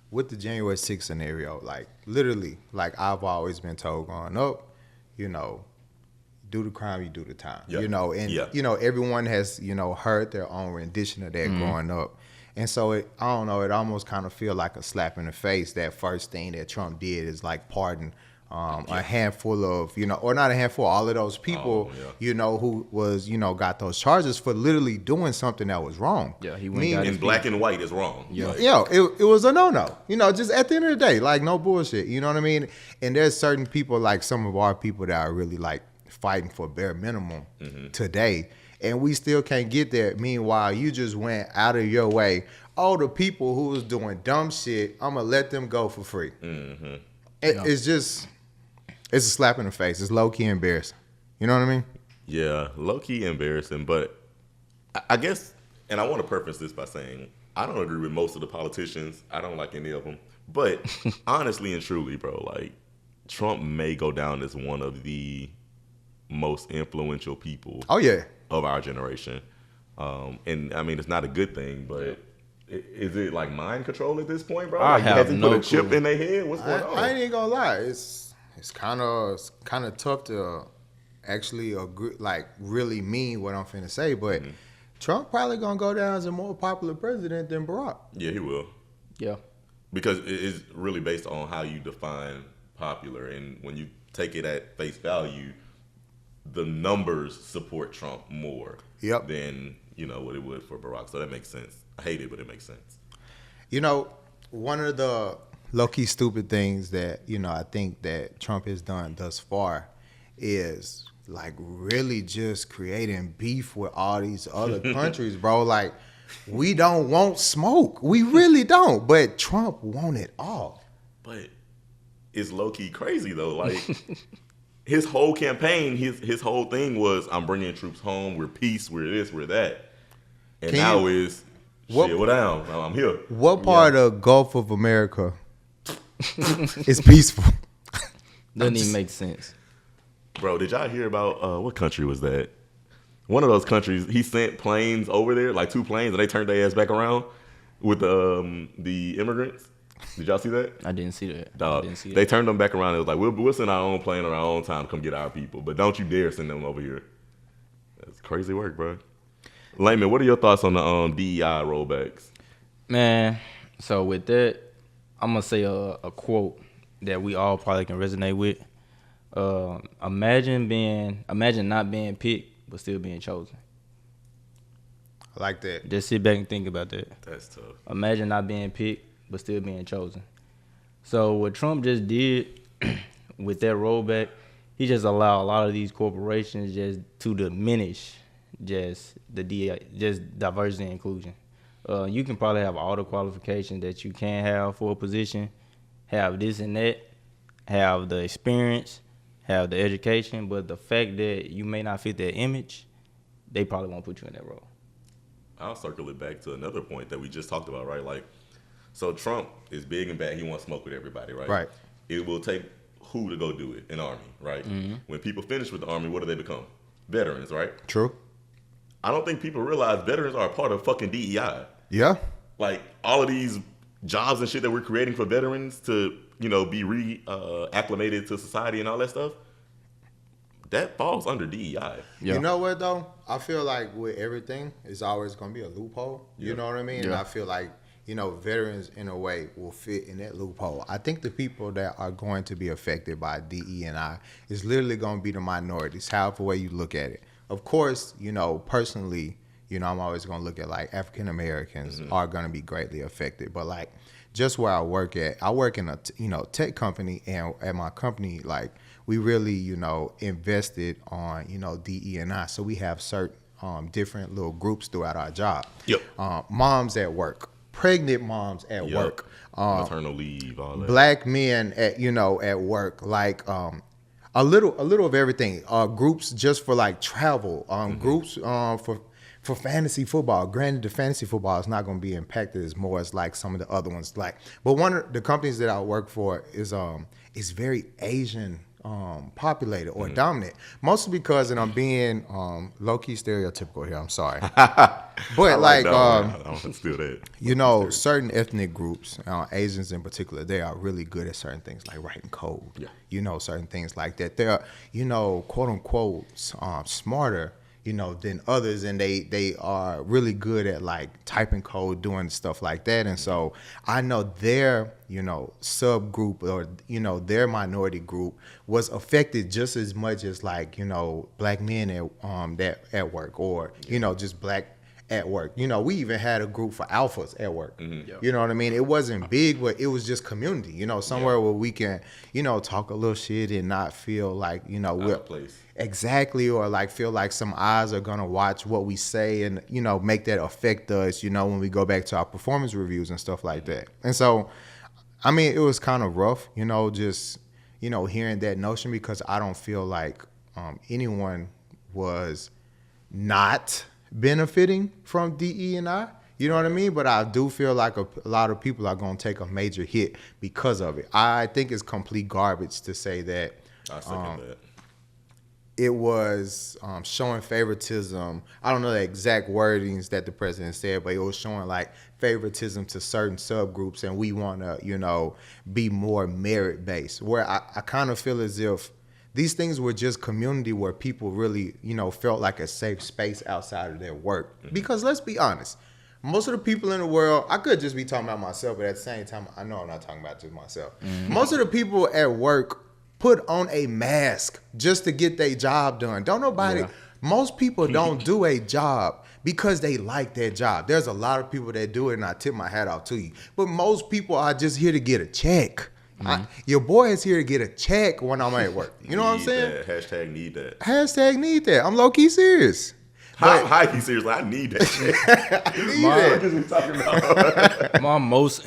with the January 6th scenario, like, literally, like, I've always been told growing up, do the crime, you do the time. Yeah. And, everyone has, heard their own rendition of that growing up. And so, I don't know, it almost kind of feel like a slap in the face. That first thing that Trump did is, like, pardon a handful of, or not a handful, all of those people, who was, got those charges for literally doing something that was wrong. Yeah, he went and got In black and white is wrong. Yeah. Like, It was a no-no. Just at the end of the day, like, no bullshit. You know what I mean? And there's certain people, like some of our people that are really, like, fighting for bare minimum today, and we still can't get there. Meanwhile, you just went out of your way. All the people who was doing dumb shit, I'm gonna let them go for free. It's just, it's a slap in the face. It's low key embarrassing. You know what I mean? Yeah, low key embarrassing, but I guess, and I want to preface this by saying I don't agree with most of the politicians. I don't like any of them. But honestly and truly, bro, like Trump may go down as one of the most influential people of our generation. And I mean, it's not a good thing, but is it like mind control at this point, bro? I Like, have has he no put a chip clue. in their head? What's going on? I ain't gonna lie. It's kind of tough to actually agree, like really mean what I'm finna say, but Trump probably gonna go down as a more popular president than Barack. Yeah, he will. Yeah. Because it is really based on how you define popular. And when you take it at face value, the numbers support Trump more than, what it would for Barack. So that makes sense. I hate it, but it makes sense. One of the low-key stupid things that, I think that Trump has done thus far is like really just creating beef with all these other countries, bro. Like, we don't want smoke. We really don't. But Trump want it all. But it's low-key crazy, though. Like, his whole campaign, his whole thing was, I'm bringing troops home. We're peace. We're this. We're that. And shit, what down? I'm here. What part of Gulf of America is peaceful? Doesn't even make sense. Bro, did y'all hear about, what country was that? One of those countries, he sent planes over there, like 2 planes, and they turned their ass back around with the immigrants. Did y'all see that? I didn't see that. Dog, they turned them back around. It was like, we'll send our own plane on our own time to come get our people, but don't you dare send them over here. That's crazy work, bro. Layman, what are your thoughts on the DEI rollbacks? Man, so with that, I'm going to say a quote that we all probably can resonate with. Imagine not being picked, but still being chosen. I like that. Just sit back and think about that. That's tough. Imagine not being picked, but still being chosen. So what Trump just did with that rollback, he just allowed a lot of these corporations just to diminish just diversity and inclusion. You can probably have all the qualifications that you can have for a position, have this and that, have the experience, have the education, but the fact that you may not fit that image, they probably won't put you in that role. I'll circle it back to another point that we just talked about, right? Like, so Trump is big and bad. He wants smoke with everybody, right? Right. It will take who to go do it? An army, right? Mm-hmm. When people finish with the army, what do they become? Veterans, right? True. I don't think people realize veterans are a part of fucking DEI. Yeah. Like, all of these jobs and shit that we're creating for veterans to, be acclimated to society and all that stuff, that falls under DEI. Yeah. You know what, though? I feel like with everything, it's always going to be a loophole. You know what I mean? Yeah. And I feel like, veterans, in a way, will fit in that loophole. I think the people that are going to be affected by DE&I is literally going to be the minorities, however way you look at it. Of course, personally, I'm always going to look at, like, African Americans are going to be greatly affected. But, like, just where I work in a, tech company, and at my company, like, we really, invested on, DE&I. So we have certain different little groups throughout our job. Yep. Moms at work, pregnant moms at work, maternal leave, all that. black men at at work, like a little of everything. Groups just for like travel. Groups for fantasy football. Granted, the fantasy football is not going to be impacted as more as like some of the other ones. Like, but one of the companies that I work for is very Asian populated or dominant, mostly because, and I'm being low-key stereotypical here, I'm sorry, but like I don't steal that. certain ethnic groups, Asians in particular, they are really good at certain things like writing code. Certain things like that. They're quote unquote smarter than others, and they are really good at like typing code, doing stuff like that. And so I know their subgroup or their minority group was affected just as much as like black men at work, or just black at work. You know, we even had a group for alphas at work. Mm-hmm. Yep. You know what I mean? It wasn't big, but it was just community, you know, somewhere where we can, you know, talk a little shit and not feel like, you know, Out of place. exactly, or like feel like some eyes are going to watch what we say and, you know, make that affect us, you know, when we go back to our performance reviews and stuff like that. And so, I mean, it was kind of rough, you know, just, you know, hearing that notion, because I don't feel like anyone was not benefiting from DE&I. You know what I mean? But I do feel like a lot of people are going to take a major hit because of it. I think it's complete garbage to say that I second that. it was showing favoritism. I don't know the exact wordings that the president said, but it was showing like favoritism to certain subgroups, and we want to, you know, be more merit-based. Where I kind of feel as if these things were just community where people really, you know, felt like a safe space outside of their work. Mm-hmm. Because let's be honest, most of the people in the world, I could just be talking about myself, but at the same time, I know I'm not talking about just myself. Mm-hmm. Most of the people at work put on a mask just to get their job done. Don't nobody, most people don't do a job because they like their job. There's a lot of people that do it, and I tip my hat off to you. But most people are just here to get a check. Mm-hmm. Your boy is here to get a check when I'm at work. You know what I'm saying? That. Hashtag need that. Hashtag need that. I'm low-key serious. High-key serious. I need that shit. What is we talking about? My most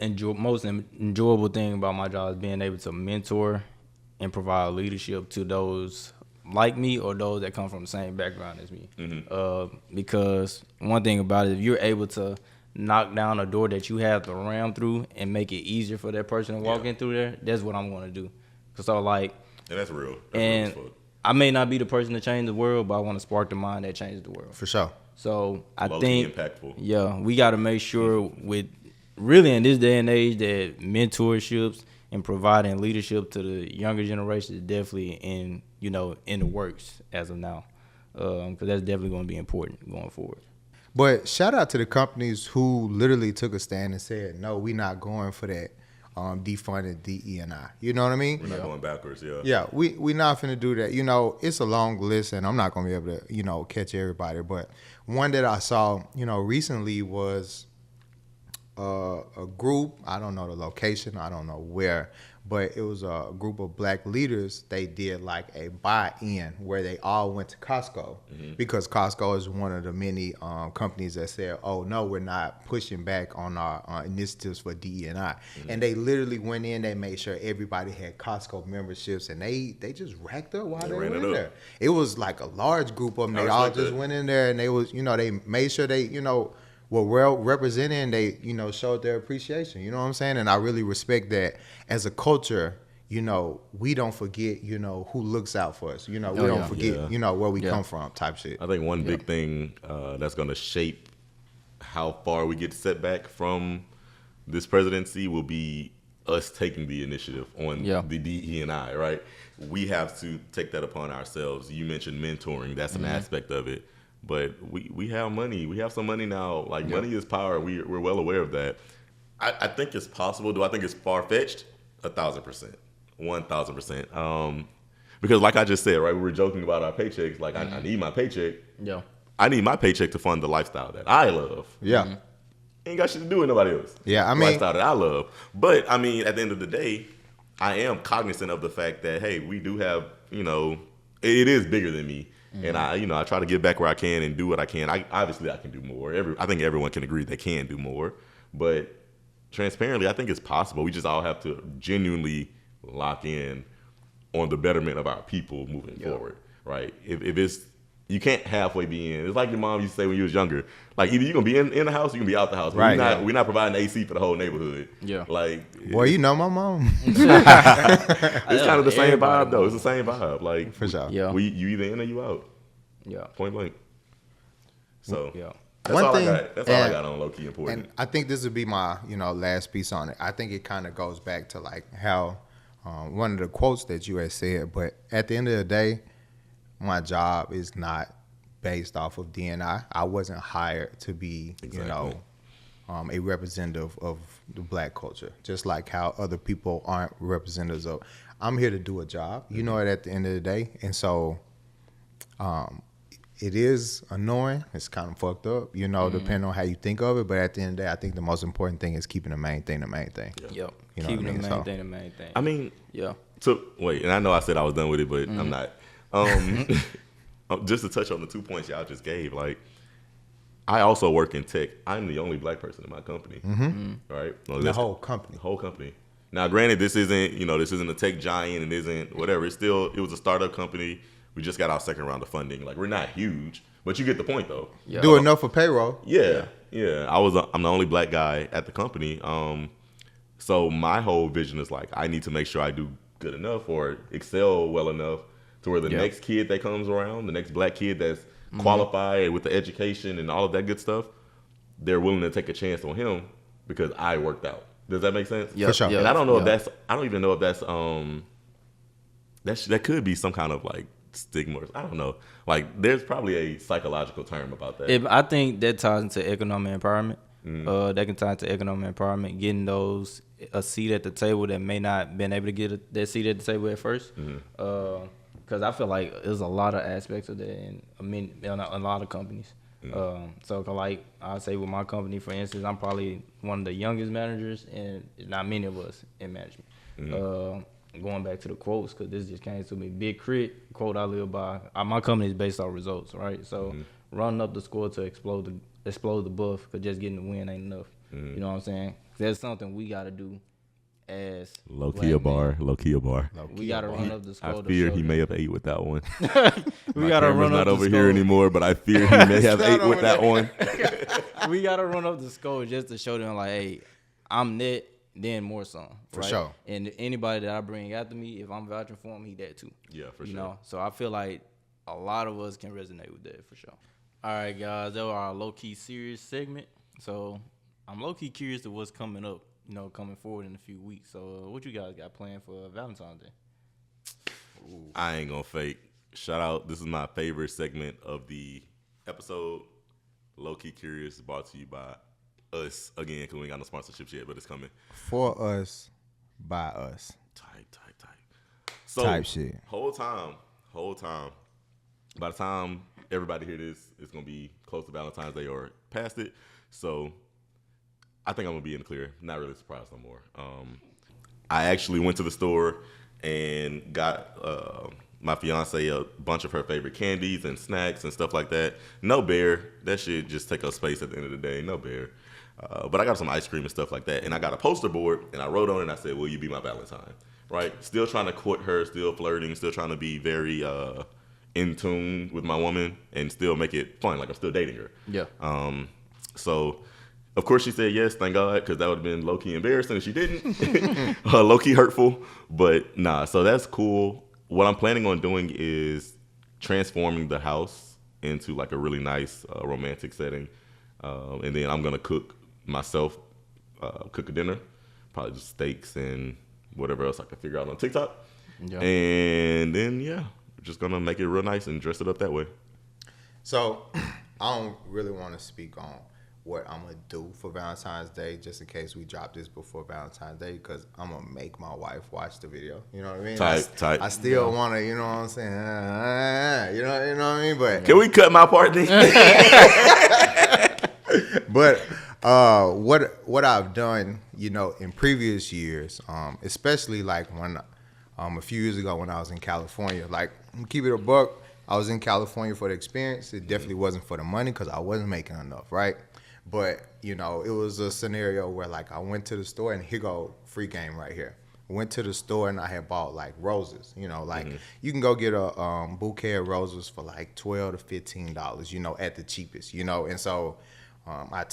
enjoyable thing about my job is being able to mentor and provide leadership to those like me or those that come from the same background as me. Mm-hmm. Because one thing about it, if you're able to knock down a door that you have to ram through and make it easier for that person to walk in through there, that's what I'm going to do. So like, and that's real. That's real. I may not be the person to change the world, but I want to spark the mind that changes the world. For sure. So I Lowkey think, impactful. We got to make sure with really in this day and age that mentorships and providing leadership to the younger generation is definitely in the works as of now, because that's definitely going to be important going forward. But shout out to the companies who literally took a stand and said, no, we're not going for that defunded DE&I. You know what I mean? We're not going backwards, Yeah, we not finna do that. You know, it's a long list, and I'm not going to be able to, you know, catch everybody. But one that I saw, you know, recently was a group. I don't know the location. I don't know where. But it was a group of black leaders. They did like a buy-in where they all went to Costco, because Costco is one of the many companies that said, oh, no, we're not pushing back on our initiatives for DE&I. And they literally went in, they made sure everybody had Costco memberships, and they just racked up while they were in there. It was like a large group of them. They all just went in there, and they was, you know, they made sure they, you know, were well represented, and they, you know, showed their appreciation. You know what I'm saying? And I really respect that as a culture. You know, we don't forget, you know, who looks out for us. You know, we don't forget, you know, where we come from type shit. I think one big thing that's going to shape how far we get set back from this presidency will be us taking the initiative on the DE&I, right? We have to take that upon ourselves. You mentioned mentoring. That's an aspect of it. But we have money. We have some money now. Like, money is power. We're well aware of that. I think it's possible. Do I think it's far-fetched? 1,000%. 1,000%. Because like I just said, right, we were joking about our paychecks. Like, I need my paycheck. Yeah. I need my paycheck to fund the lifestyle that I love. Yeah. Ain't got shit to do with nobody else. Yeah, I mean, lifestyle that I love. But, I mean, at the end of the day, I am cognizant of the fact that, hey, we do have, you know, it is bigger than me. And I try to get back where I can and do what I can. Obviously I can do more. I think everyone can agree they can do more. But transparently, I think it's possible. We just all have to genuinely lock in on the betterment of our people moving forward, right? If it's, you can't halfway be in. It's like your mom used to say when you was younger. Like, either you're going to be in the house or you're going to be out the house. Right. We're not providing AC for the whole neighborhood. Yeah. Like, boy, you know my mom. it's kind of the same vibe, though. It's the same vibe. Like, For sure. Yeah. You either in or you out. Yeah. Point blank. So, Yeah. that's One all thing- I got. That's all I got on Lowkey Important. And I think this would be my, you know, last piece on it. I think it kind of goes back to like how one of the quotes that you had said. But at the end of the day, my job is not based off of DNI. I wasn't hired to be, you know, a representative of the black culture, just like how other people aren't representatives of. I'm here to do a job, you know it, at the end of the day. And so it is annoying. It's kind of fucked up, you know, depending on how you think of it. But at the end of the day, I think the most important thing is keeping the main thing the main thing. Yep. You know Keeping what I mean? the main thing the main thing. I mean, yeah. Wait, and I know I said I was done with it, but I'm not. Just to touch on the 2 points y'all just gave, like, I also work in tech. I'm the only black person in my company, right? Well, The whole company. The whole company. Now, granted, this isn't a tech giant and isn't whatever. It was a startup company. We just got our second round of funding. Like, we're not huge, but you get the point, though. Yeah. Do enough for payroll. Yeah. I'm the only black guy at the company. So my whole vision is like, I need to make sure I do good enough or excel well enough to where the next kid that comes around, the next black kid that's qualified with the education and all of that good stuff, they're willing to take a chance on him because I worked out. Does that make sense? Yeah, for sure. And I don't know if I don't even know if that's that could be some kind of like stigma. I don't know. Like, there's probably a psychological term about that. I think that ties into economic empowerment. That can tie into economic empowerment, getting those a seat at the table that may not been able to get that seat at the table at first. Because I feel like there's a lot of aspects of that in a lot of companies. So like I say with my company, for instance, I'm probably one of the youngest managers, and not many of us in management. Going back to the quotes, because this just came to me. Big crit quote I live by. My company is based on results, right? So running up the score to explode the buff, because just getting the win ain't enough. You know what I'm saying? That's something we got to do as Lowkey a bar. We got to run up the score. I fear he may have ate with that one. We got to run up not the over score. here anymore, but I fear he may have ate with that one. We got to run up the score just to show them, like, hey, I'm net, then more some. For right? sure. And anybody that I bring after me, if I'm vouching for him, he that too. Yeah, for you sure. know? So I feel like a lot of us can resonate with that for sure. All right, guys, that was our Lowkey Serious segment. So I'm Lowkey curious to what's coming up, coming forward in a few weeks. So what you guys got planned for Valentine's Day? I ain't gonna fake. Shout out. This is my favorite segment of the episode. Lowkey Curious is brought to you by us again, because we ain't got no sponsorships yet, but it's coming. For us, by us. Type. So, type shit. Whole time. By the time everybody hear this, it's gonna be close to Valentine's Day or past it. So I think I'm gonna be in the clear. Not really surprised no more. I actually went to the store and got my fiance a bunch of her favorite candies and snacks and stuff like that. No bear. That shit just take up space at the end of the day. No bear. But I got some ice cream and stuff like that. And I got a poster board, and I wrote on it, and I said, will you be my Valentine? Right? Still trying to court her, still flirting, still trying to be very in tune with my woman and still make it fun. Like, I'm still dating her. Yeah. So, of course, she said yes, thank God, because that would have been low-key embarrassing if she didn't. Low-key hurtful. But, nah, so that's cool. What I'm planning on doing is transforming the house into, like, a really nice romantic setting. And then I'm going to cook myself, cook a dinner, probably just steaks and whatever else I can figure out on TikTok. Yeah. And then, we're just going to make it real nice and dress it up that way. So, I don't really want to speak on what I'm going to do for Valentine's Day, just in case we drop this before Valentine's Day, because I'm going to make my wife watch the video. You know what I mean? Tight. I still want to, you know what I'm saying? You know what I mean? But can we cut my part then? But what I've done, in previous years, especially like when a few years ago when I was in California, like, keep it a buck, I was in California for the experience. It definitely wasn't for the money because I wasn't making enough, right? But, it was a scenario where, like, I went to the store, and here go free game right here. Went to the store, and I had bought, like, roses. You can go get a bouquet of roses for, like, $12 to $15, at the cheapest, And so I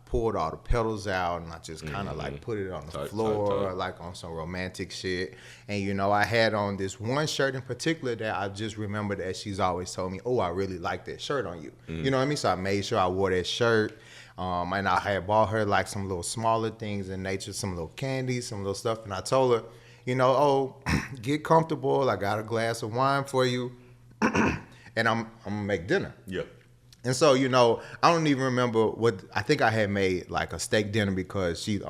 pulled all the petals out, and I just kind of, like, put it on the floor, like, on some romantic shit. And, I had on this one shirt in particular that I just remember that she's always told me, oh, I really like that shirt on you. You know what I mean? So I made sure I wore that shirt. And I had bought her, like, some little smaller things in nature, some little candies, some little stuff. And I told her, get comfortable. I got a glass of wine for you. And I'm going to make dinner. Yeah. And so, I don't even remember what I think I had made like a steak dinner because she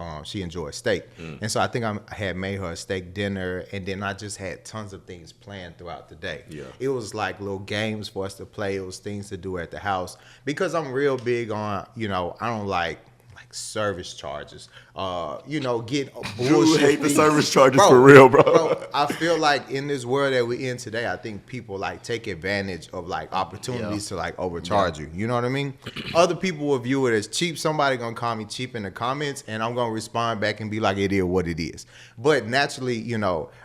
enjoys steak. And so I think I had made her a steak dinner, and then I just had tons of things planned throughout the day. Yeah. It was like little games for us to play. It was things to do at the house because I'm real big on, I don't like service charges. Get bullshit. You hate the fees. service charges for real, bro. I feel like in this world that we're in today, I think people like take advantage of like opportunities to like overcharge you. You know what I mean? Other people will view it as cheap. Somebody gonna call me cheap in the comments, and I'm gonna respond back and be like, it is what it is. But naturally,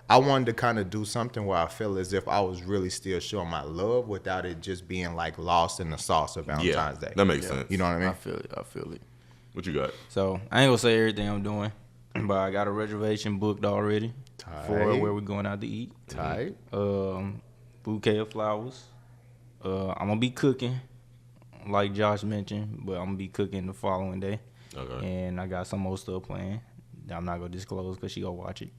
I wanted to kind of do something where I feel as if I was really still showing my love without it just being like lost in the sauce of Valentine's Day. That makes sense. You know what I mean? I feel it. What you got? So I ain't gonna say everything I'm doing, but I got a reservation booked already for where we're going out to eat. Tight. Bouquet of flowers. I'm gonna be cooking, like Josh mentioned, but I'm gonna be cooking the following day. Okay. And I got some more stuff planned that I'm not gonna disclose because she gonna watch it.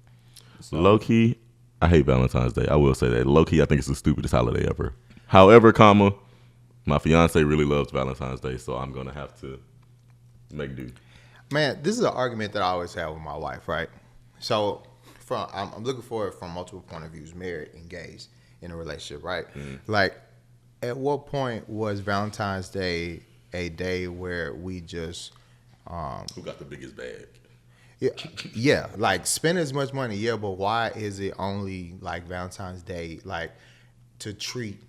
So, Lowkey, I hate Valentine's Day. I will say that. Lowkey, I think it's the stupidest holiday ever. However, my fiance really loves Valentine's Day, so I'm gonna have to make do. Man, this is an argument that I always have with my wife, right? So, I'm looking for it from multiple point of views: married, engaged, in a relationship, right? Like, at what point was Valentine's Day a day where we just Who got the biggest bag? yeah, like spend as much money, yeah, but why is it only like Valentine's Day, like to treat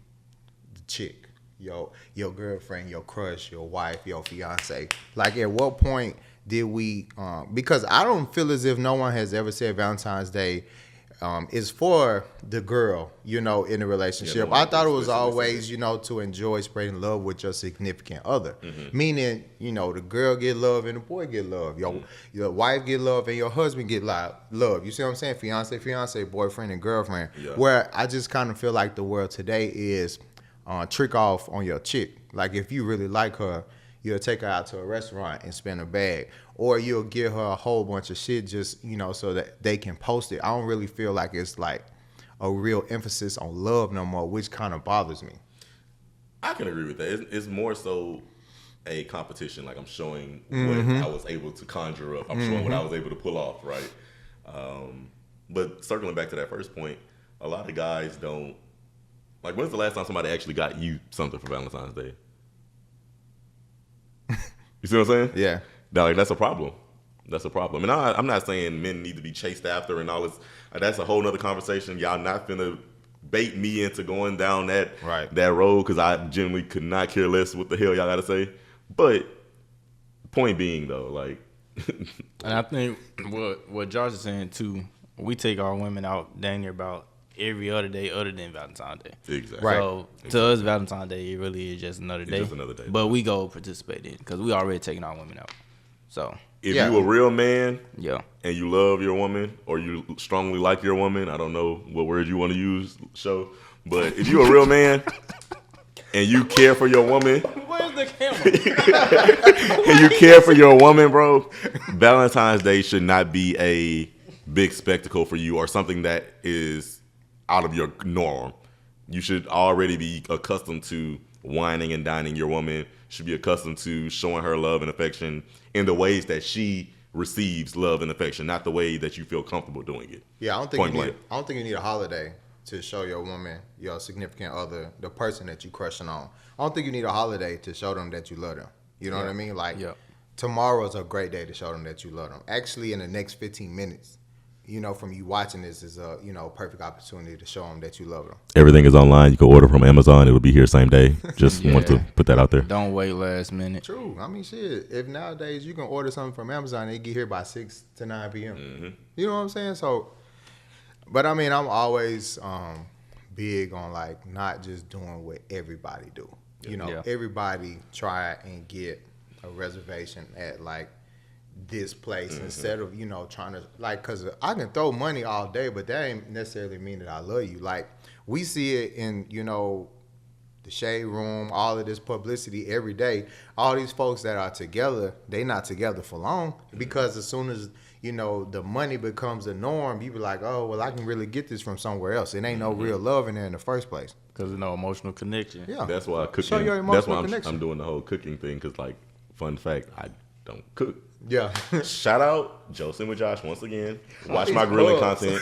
the chick, your girlfriend, your crush, your wife, your fiance? Like, at what point did we? Because I don't feel as if no one has ever said Valentine's Day is for the girl, in a relationship. no I one thought it was explicitly always, to enjoy spreading love with your significant other. Meaning, the girl get love and the boy get love. Your wife get love and your husband get love. You see what I'm saying? Fiance, boyfriend, and girlfriend. Yeah. Where I just kind of feel like the world today is trick off on your chick. Like, if you really like her, you'll take her out to a restaurant and spend a bag. Or you'll give her a whole bunch of shit just, so that they can post it. I don't really feel like it's like a real emphasis on love no more, which kind of bothers me. I can agree with that. It's more so a competition. Like, I'm showing what I was able to conjure up. I'm showing what I was able to pull off, right? But circling back to that first point, a lot of guys don't. Like, when's the last time somebody actually got you something for Valentine's Day? You see what I'm saying? Yeah. That's a problem. That's a problem. And I'm not saying men need to be chased after and all this. That's a whole nother conversation. Y'all not finna bait me into going down that road, because I generally could not care less what the hell y'all got to say. But point being, though, like. and I think what Josh is saying, too, we take our women out dang near about every other day other than Valentine's Day. Exactly. Right. So to us, Valentine's Day, it really is just another day. Just another day. But we go participate in because we already taking our women out. So if you a real man yeah, and you love your woman, or you strongly like your woman, I don't know what word you want to use, show, but if you a real man and you care for your woman, where's the camera? and you care for your woman, bro, Valentine's Day should not be a big spectacle for you or something that is out of your norm. You should already be accustomed to whining and dining your woman. Should be accustomed to showing her love and affection in the ways that she receives love and affection, not the way that you feel comfortable doing it. Yeah, I don't think you need a holiday to show your woman, your significant other, the person that you crushing on. I don't think you need a holiday to show them that you love them. You know what I mean? Like, tomorrow's a great day to show them that you love them. Actually, in the next 15 minutes, from you watching this is a, perfect opportunity to show them that you love them. Everything is online. You can order from Amazon. It will be here same day. Just want to put that out there. Don't wait last minute. True. I mean, shit. If nowadays you can order something from Amazon, they get here by 6 to 9 p.m. You know what I'm saying? So, but I mean, I'm always big on like not just doing what everybody do. Everybody try and get a reservation at like this place instead of trying to, like, because I can throw money all day, but that ain't necessarily mean that I love you. Like, we see it in the shade room, all of this publicity every day. All these folks that are together, they not together for long because as soon as the money becomes the norm, you be like, oh, well, I can really get this from somewhere else. It ain't no real love in there in the first place. Because there's no emotional connection. Yeah, That's why cooking. Show your That's why emotional connection. I'm doing the whole cooking thing because, like, fun fact, I don't cook. Yeah. Shout out Joseph with Josh once again. Watch these my grilling plugs. content.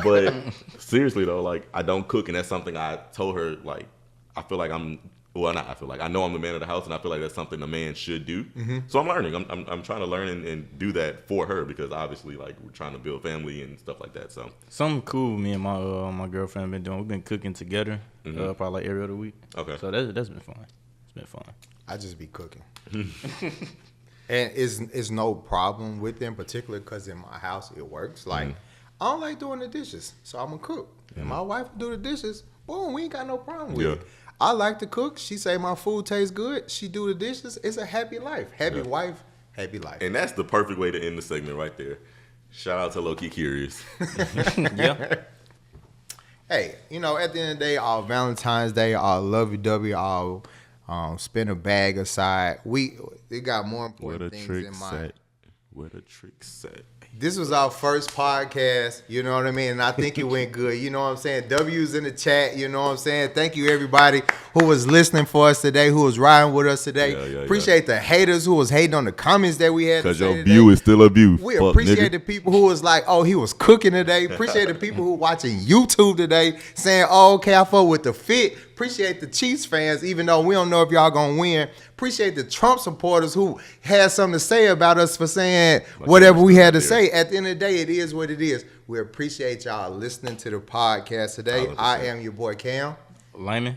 But seriously though, like I don't cook, and that's something I told her. Like I feel like I know I'm the man of the house, and I feel like that's something a man should do. So I'm learning. I'm trying to learn and do that for her because obviously, like we're trying to build family and stuff like that. So Something cool me and my girlfriend have been doing. We've been cooking together probably like every other week. Okay. So that's been fun. It's been fun. I just be cooking. And it's no problem with them, particularly because in my house it works. Like, I don't like doing the dishes, so I'm going to cook. And my wife will do the dishes. Boom, we ain't got no problem with it. I like to cook. She say my food tastes good. She do the dishes. It's a happy life. Happy wife, happy life. and that's the perfect way to end the segment right there. Shout out to Lowkey Curious. Yeah. Hey, at the end of the day, our Valentine's Day, our lovey-dovey, our spin a bag aside, it got more important things in mind. Where the trick's at? This was our first podcast, you know what I mean? And I think it went good. You know what I'm saying? W's in the chat, you know what I'm saying? Thank you, everybody who was listening for us today, who was riding with us today. Appreciate the haters who was hating on the comments that we had. Because your view is still a view. We appreciate the people who was like, oh, he was cooking today. Appreciate the people who watching YouTube today saying, oh, okay, I fuck with the fit. Appreciate the Chiefs fans, even though we don't know if y'all gonna win. Appreciate the Trump supporters who had something to say about us for saying whatever we had to say. At the end of the day, it is what it is. We appreciate y'all listening to the podcast today. 100%. I am your boy Cam. Lyman.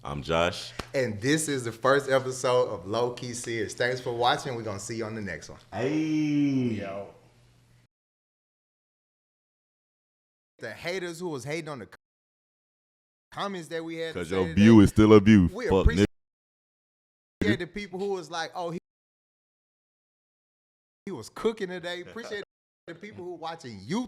I'm Josh. And this is the first episode of Lowkey Serious. Thanks for watching. We're gonna see you on the next one. Hey. Yo. The haters who was hating on the comments that we had. Because your view is still a view. We Fuck, appreciate nigga. the people who was like, oh, he was cooking today. Appreciate the people who watching YouTube.